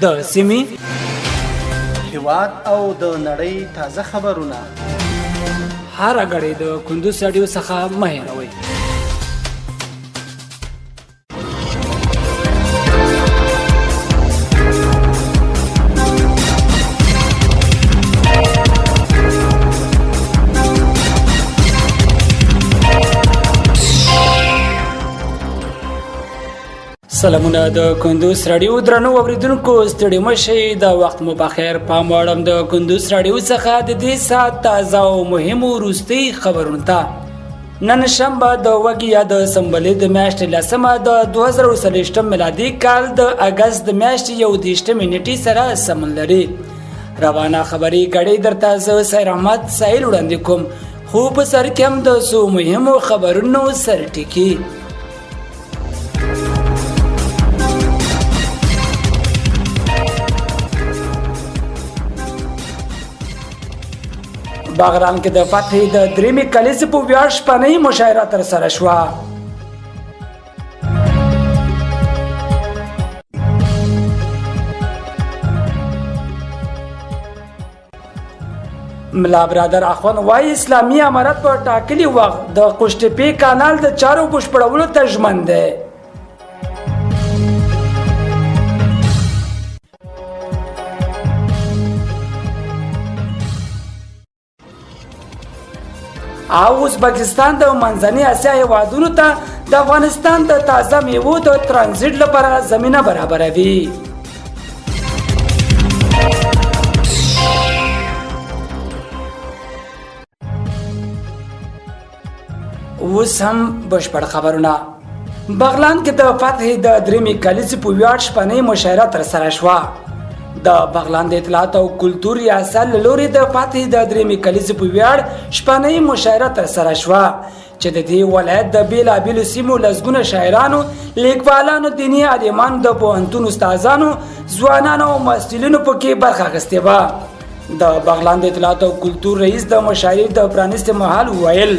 د سیمې هیواد او د نړۍ تازه خبرونه هر غړي د کندوز رادیو څخه مه هېروئ. سلامونه د کندوز رادیو درنو اوریدونکو ستړي مشئ د وخت مو بخیر. پام وړم د کندوز رادیو څخه د دې ساعت تازه او مهمو وروستي خبرونو ته. نن شنبه د وږي د سنبلې د میاشتې لسمه د 2023 میلادي کال د اګست د میاشتې 21 نیټې سره سمون لري. روانه خبري غړي درته زه سیر احمد سایل وړاندې کوم. خو په سر کې هم د څو مهمو خبرونو سر ټکی. باغران کې د فتح د دریمې کلیزې په ویاړ شپنۍ مشاعره ترسره شوه. ملا برادر اخوان وايي اسلامي امارت په ټاکلي وخت د قوشتېپې کانال د چارو بشپړولو ته ژمن دی. او ازبکستان د منځنۍ اسیا هیوادونو ته د افغانستان د تازه میوو د ترانزیت لپاره زمینه برابروي. اوس هم بشپړ خبرونه. بغلان کې د فتح د دریمې کلیزې په ویاړ شپنۍ مشاعره ترسره شوه. د بغلان د اطلاعات او کلتور ریاست له لوري د فتح د دریمې کلیزې په ویاړ شپنۍ مشاعره ترسره شوه چې د دې ولایت د بیلابیلو سیمو لسګونه شاعرانو، لیکوالانو، دیني عالمانو، د پوهنتون استادانو، ځوانانو او محصلینو پکې برخه اخیستې وه. د بغلان د اطلاعات او کلتور رئیس د مشاعرې د پرانیستې مهال وویل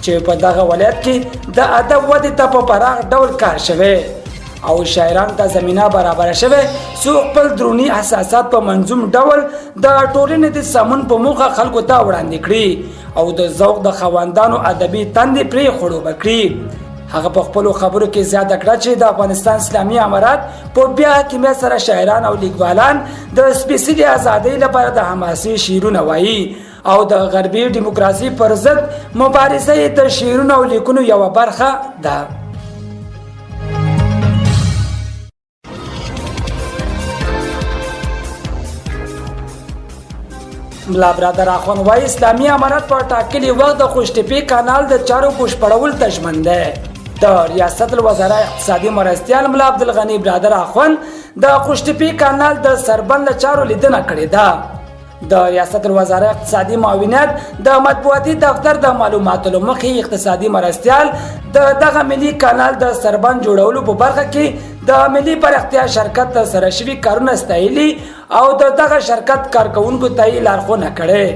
چې په دغه ولایت کې د ادب ودې ته په پراخ ډول کار شوی او شاعرانو ته زمینه برابره شوې څو خپل دروني احساسات په منظوم ډول د ټولنې د سمون په موخه خلکو ته وړاندې کړي او د ذوق د خواندانو ادبي تندې پرې خړوبه کړي. هغه په خپلو خبرو کې زیاته کړه چې د افغانستان اسلامي امارت په بیا حاکمیت سره شاعران او لیکوالان د سپېڅلې ازادۍ لپاره د حماسي شعرونه وایي او د غربي دیموکراسي پر ضد مبارزه د شعرونو او لیکنو یوه برخه ده. ملا برادر اخوان وايي اسلامي امارت په ټاکلي وخت د قوشتېپې کانال د چارو بشپړولو ته ژمن دی. د ریاست الوزرا اقتصادي مرستیال ملا عبدالغني برادر اخوان د قوشتېپې کانال د سربند له چارو لیدنه کړې ده. د ریاست الوزرا اقتصادي معاونیت د مطبوعاتي دفتر د معلوماتو له مخې اقتصادي مرستیال دغه ملي کانال د سربند جوړولو په برخه کې د ملي پراختیا شرکت سره شوي کارونه ستایلي او دغه شرکت کارکونکو ته یې لارښوونه کړې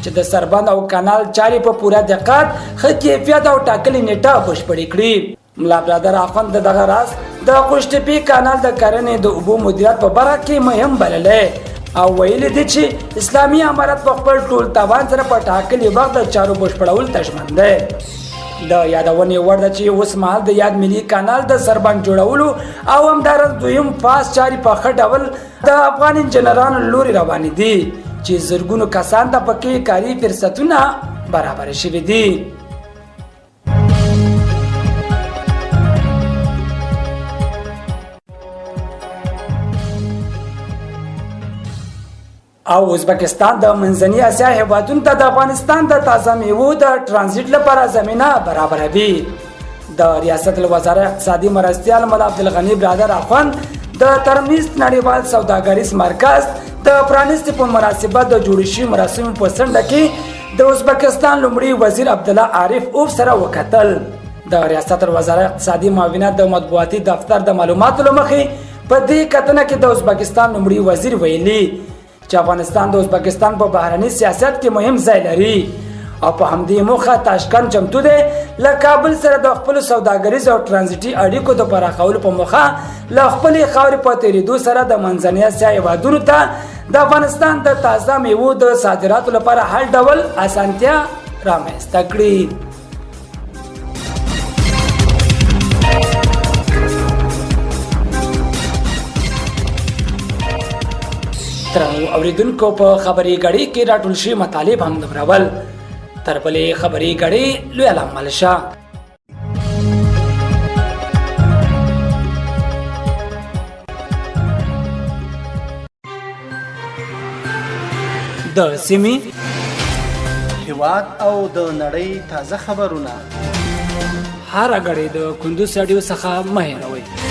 چې د سربند او کانال چارې په پوره دقت، ښه کیفیت او ټاکلې نیټه بشپړې کړي. ملا برادر اخوند دغه راز د قوشتېپې کانال د کرنې د اوبو مدیریت په برخه کې مهم بللی او ویلي دي چې اسلامي امارت په خپل ټول توان سره په ټاکلي وخت د چارو بشپړولو ته ژمن دی. د یادونې وړ ده چې اوس مهال د یاد ملي کانال د سربند جوړولو او همداراز دویم فاز چارې په ښه ډول د افغان انجینرانو لوري روانې دي چې زرګونو کسان ته پکې کاري فرصتونه برابر شوي دي. او ازبکستان د منځنۍ اسیا هیوادونو ته د افغانستان د تازه میوو د ترانزیت لپاره زمینه برابروي. د ریاست الوزرا اقتصادي مرستیال ملا عبدالغني برادر اخوان د ترمنځ نړیوال سوداګریز مرکز د پرانیستې په مناسبت د جوړ شوي مراسمو په څنډه کې د ازبکستان لومړي وزیر عبدالله عارف اوف سره وکتل. د ریاست الوزرا اقتصادي معاونیت د مطبوعاتي دفتر د معلوماتو له مخې په دې کتنه کې د ازبکستان لومړي وزیر ویلي چې افغانستان د ازبکستان په بهرني سیاست کې مهم ځای لري او په همدې موخه تاشکند چمتو دی له کابل سره د خپل سوداګریز او ترانزیټي اړیکو د پراخولو په موخه له خپلې خاورې په تېرېدو سره د منځنۍ اسیا هېوادونو ته د افغانستان د تازه میوو د صادراتو لپاره هر ډول اسانتیا رامنځته کړي. ترنو اوریدونکو په خبري غړي کې راټول شي مطالب هم دمرول تر بلې خبري غړي لوی علامه شه. د سیمې هیواد او د نړۍ تازه خبرونه هر غړي د کندوز رادیو څخه مه هېروئ.